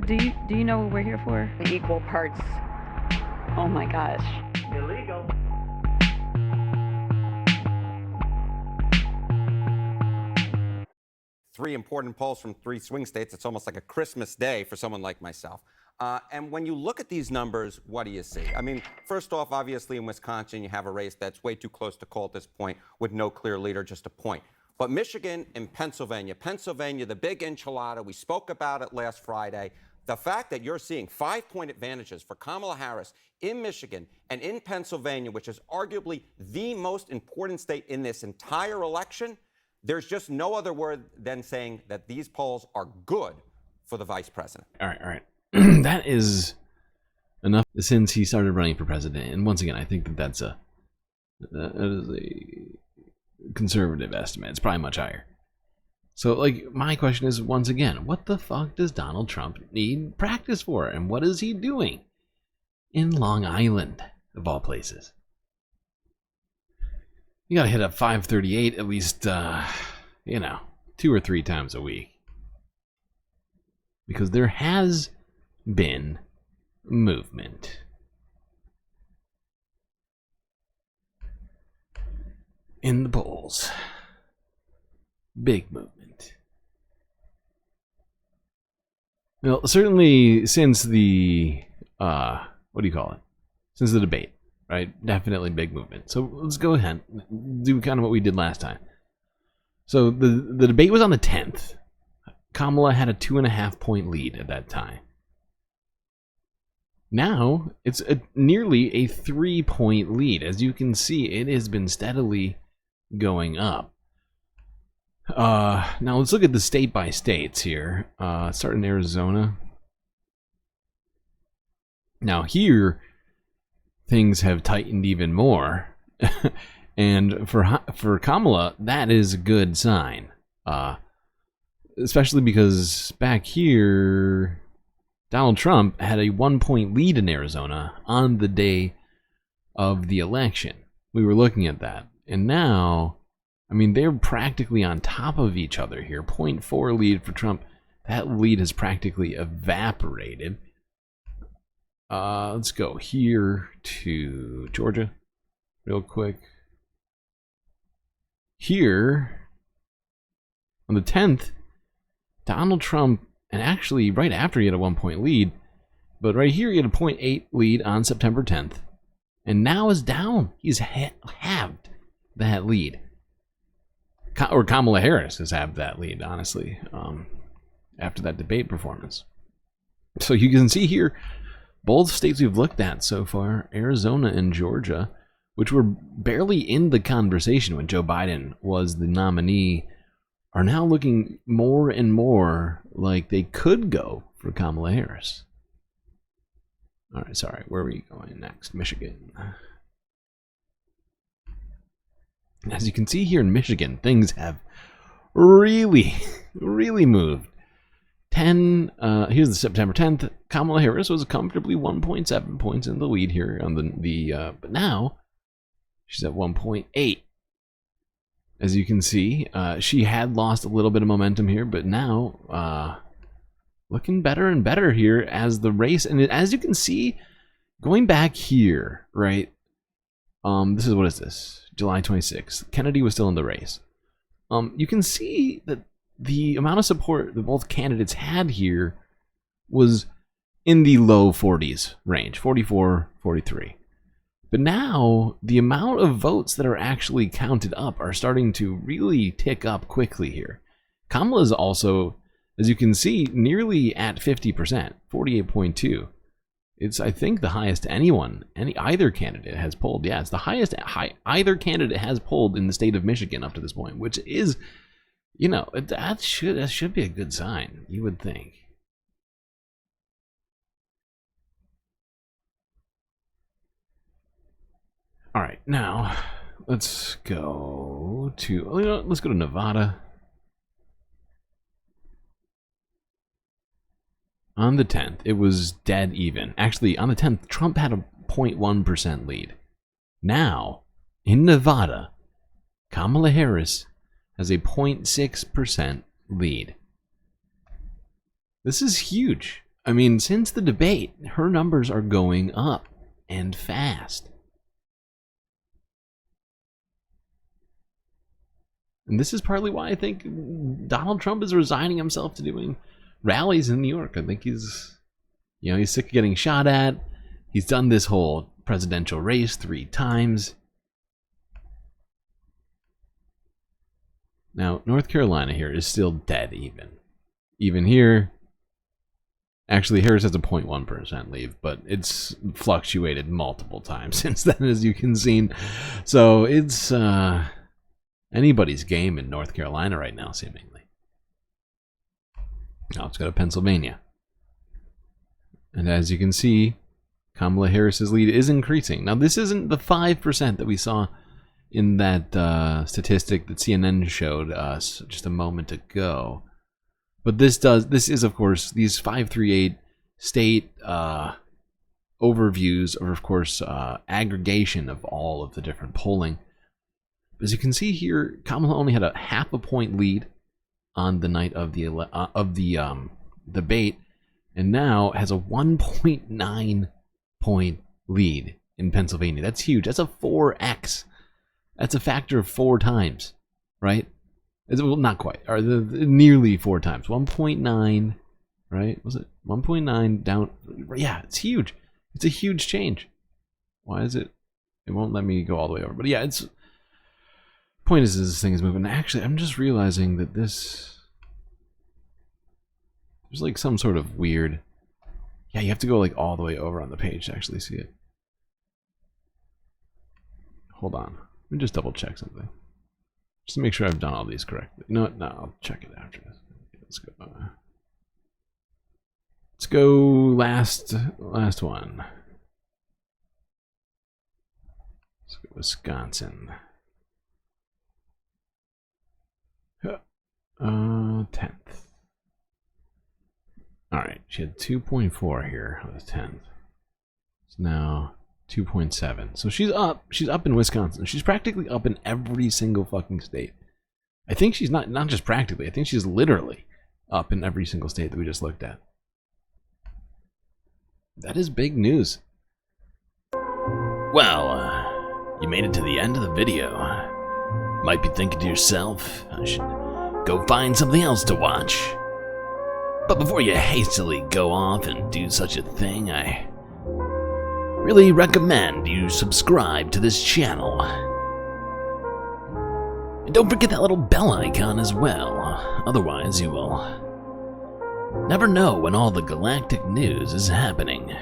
Do you know what we're here for? Equal parts. Oh my gosh. Illegal. Three important polls from three swing states. It's almost like a Christmas day for someone like myself. And when you look at these numbers, what do you see? I mean, first off, obviously in Wisconsin, you have a race that's way too close to call at this point with no clear leader, just a point. But Michigan and Pennsylvania, the big enchilada, we spoke about it last Friday. The fact that you're seeing 5-point advantages for Kamala Harris in Michigan and in Pennsylvania, which is arguably the most important state in this entire election, there's just no other word than saying that these polls are good for the vice president. All right. That is enough since he started running for president. And once again, I think that is a conservative estimate. It's probably much higher. So, like, my question is, once again, what the fuck does Donald Trump need practice for? And what is he doing in Long Island, of all places? You gotta hit up 538 at least, 2 or 3 times a week. Because there has been movement. In the polls. Big movement. Well, certainly since the, since the debate, right? Definitely big movement. So let's go ahead and do kind of what we did last time. So the debate was on the 10th. Kamala had a 2.5-point lead at that time. Now, it's nearly a 3-point lead. As you can see, it has been steadily going up. Now, let's look at the state by states here. Start in Arizona. Now, here, things have tightened even more. And for Kamala, that is a good sign. Especially because back here, Donald Trump had a 1-point lead in Arizona on the day of the election. We were looking at that. And now, I mean, they're practically on top of each other here. 0.4 lead for Trump. That lead has practically evaporated. Let's go here to Georgia real quick. Here, on the 10th, Donald Trump, and actually right after he had a 1-point lead, but right here he had a 0.8 lead on September 10th, and now is down. He's halved that lead. Or Kamala Harris has halved that lead, honestly, after that debate performance. So you can see here, both states we've looked at so far, Arizona and Georgia, which were barely in the conversation when Joe Biden was the nominee, are now looking more and more like they could go for Kamala Harris. All right, sorry, where are we going next? Michigan. As you can see here in Michigan, things have really moved. Here's the September 10th. Kamala Harris was comfortably 1.7 points in the lead here on but now she's at 1.8. As you can see, she had lost a little bit of momentum here, but now looking better and better here as the race. And as you can see, going back here, right? What is this? July 26th. Kennedy was still in the race. You can see that the amount of support that both candidates had here was in the low 40s range, 44, 43. But now, the amount of votes that are actually counted up are starting to really tick up quickly here. Kamala is also, as you can see, nearly at 50%, 48.2. It's, I think, the highest either candidate has polled. Yeah, it's the highest either candidate has polled in the state of Michigan up to this point, which is, that should be a good sign, you would think. All right, now let's go to Nevada. On the 10th, it was dead even. Actually, on the 10th, Trump had a 0.1% lead. Now, in Nevada, Kamala Harris has a 0.6% lead. This is huge. I mean, since the debate, her numbers are going up and fast. And this is partly why I think Donald Trump is resigning himself to doing rallies in New York. I think he's sick of getting shot at. He's done this whole presidential race 3 times. Now, North Carolina here is still dead even. Even here, actually, Harris has a 0.1% lead, but it's fluctuated multiple times since then, as you can see. So it's anybody's game in North Carolina right now, seemingly. Now let's go to Pennsylvania. And as you can see, Kamala Harris's lead is increasing. Now, this isn't the 5% that we saw in that statistic that CNN showed us just a moment ago. But this is, of course, these 538 state overviews are, of course, aggregation of all of the different polling. As you can see here, Kamala only had a 0.5 point lead on the night of the debate, and now has a 1.9 point lead in Pennsylvania. That's huge. That's a 4x. That's a factor of 4 times, right? Well, not quite, or nearly 4 times. 1.9, right? Was it 1.9 down? Yeah, it's huge. It's a huge change. Why is it? It won't let me go all the way over. But yeah, it's. Point is this thing is moving. Actually, I'm just realizing that there's like some sort of weird. Yeah, you have to go like all the way over on the page to actually see it. Hold on. Let me just double check something. Just to make sure I've done all these correctly. No, I'll check it after this. Let's go. Let's go last one. Let's go Wisconsin. 10th. Alright, she had 2.4 here on the 10th. It's now 2.7. So she's up. She's up in Wisconsin. She's practically up in every single fucking state. I think she's not just practically. I think she's literally up in every single state that we just looked at. That is big news. Well, you made it to the end of the video. Might be thinking to yourself, I should go find something else to watch. But before you hastily go off and do such a thing, I really recommend you subscribe to this channel. And don't forget that little bell icon as well, otherwise you will never know when all the galactic news is happening.